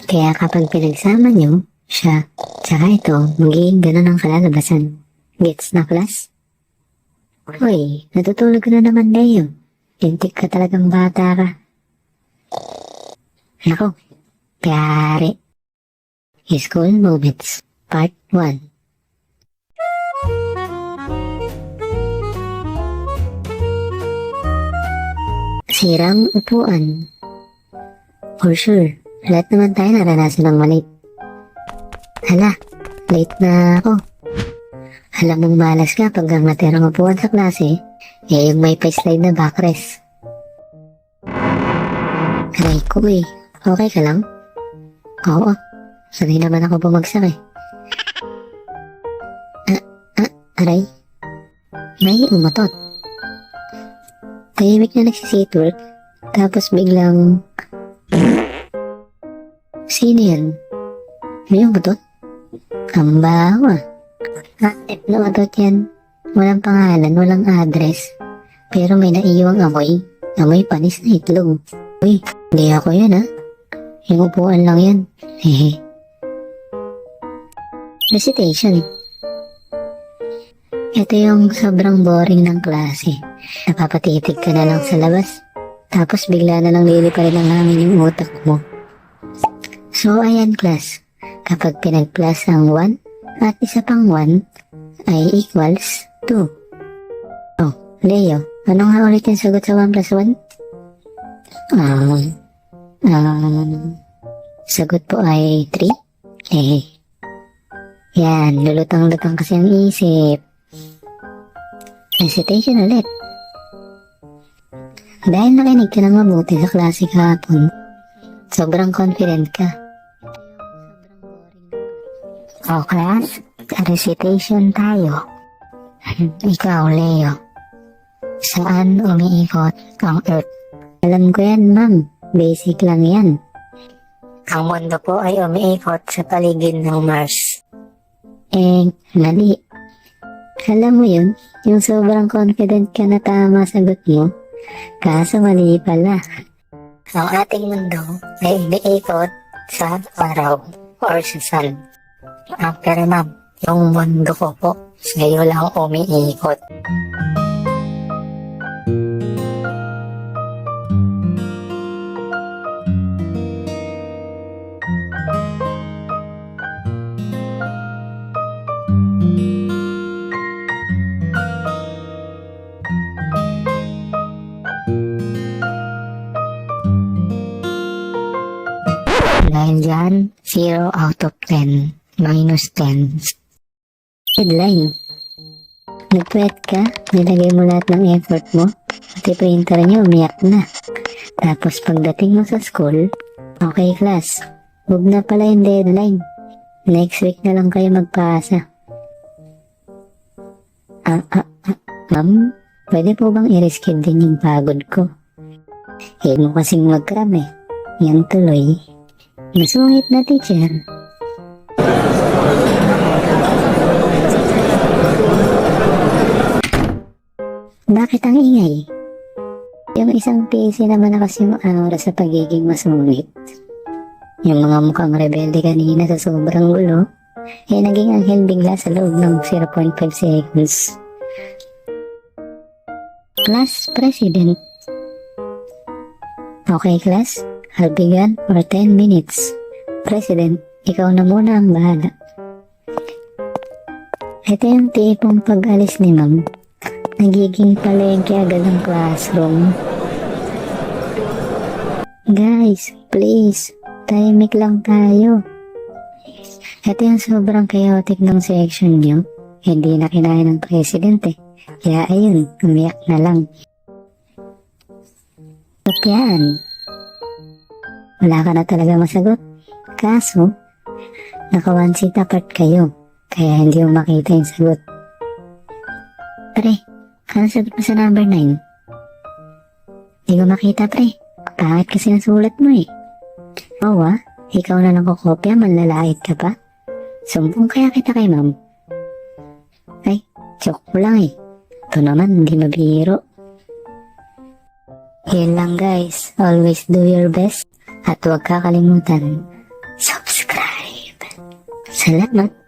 Kaya kapag pinagsama nyo, siya, tsaka ito, magiging ganun ang kalalabasan. Gets na, class? Hoy, natutulog ka na naman, Leo. Lintik ka talagang bata ka. Nako, piyari. School Moments, Part 1. Sirang upuan. For sure, lahat naman tayo naranasan ng malate. Hala, late na ako. Alam mong malas ka pag ang natirang upuan sa klase, yung may pa-slide na backrest. Aray ko okay ka lang? Oo, sanay naman ako bumagsak Aray, may umatot. Tahimik na nagsisitwork, tapos biglang... Sino yan? May umatot? Ang baho If na umatot yan, walang pangalan, walang address, pero may naiiwang amoy. Amoy panis na itlog. Uy, hindi ako yan Yung upuan lang yan. Hehe. Recitation. Ito yung sobrang boring ng klase. Napapatitig ka na lang sa labas, tapos bigla na lang liliparin ang hangin yung utak mo. So ayan class, kapag pinag-plus ang 1 at isa pang 1 ay equals 2. Oh, Leo, ano nga ulit yung sagot sa 1 plus 1? Sagot po ay 3? Yan, lulutang-lutang kasi ang isip. Recitation ulit. Dahil nakinig ka ng mabuti sa klase kahapon, sobrang confident ka. O class, recitation tayo. Ikaw, Leo. Saan umiikot ang Earth? Alam ko yan, ma'am. Basic lang yan. Ang mundo po ay umiikot sa paligid ng Mars. Mali. Alam mo yun, yung sobrang confident ka na tama sagot mo, kaso mali pala. Ang ating mundo ay umiikot sa araw or sa sun. Pero ma'am, yung mundo ko po, sa'yo lang umiikot. Dahil dyan, 0 out of 10, minus 10. Headline. Nagpuwet ka, nilagay mo lahat ng effort mo, pati printer niya umiyak na. Tapos pagdating mo sa school, okay class, huwag na pala yung deadline. Next week na lang kayo magpasa. Ma'am, pwede po bang i-reschedule din yung pagod ko? Huwag mo kasing mag-cram Yan tuloy. Masungit na teacher. Bakit ang ingay? Yung isang PC naman na kasi aura sa pagiging masungit. Yung mga mukhang rebelde kanina sa sobrang gulo, naging anghel bigla sa loob ng 0.5 seconds. Class President. Okay class? I'll begin for 10 minutes. President, ikaw na muna ang bahala. Ito yung tipong pag-alis ni ma'am, nagiging palengke agad ang classroom. Guys, please, tahimik lang tayo. Ito yung sobrang chaotic ng section nyo, hindi na kinaya ng president Kaya ayun, umiyak na lang. Kopyaan. Wala ka na talaga masagot. Kaso, naka 1 seat apart kayo, kaya hindi mo makita yung sagot. Pre, ano sagot mo sa number 9? Hindi ko makita pre, pangit kasi ang sulat mo Oo ikaw na lang kukopya, manlalait ka pa. Sumbong kaya kita kay ma'am. Ay, joke ko lang Ito naman, hindi mabiro. Yun lang guys, always do your best. At huwag kakalimutan, subscribe. Salamat.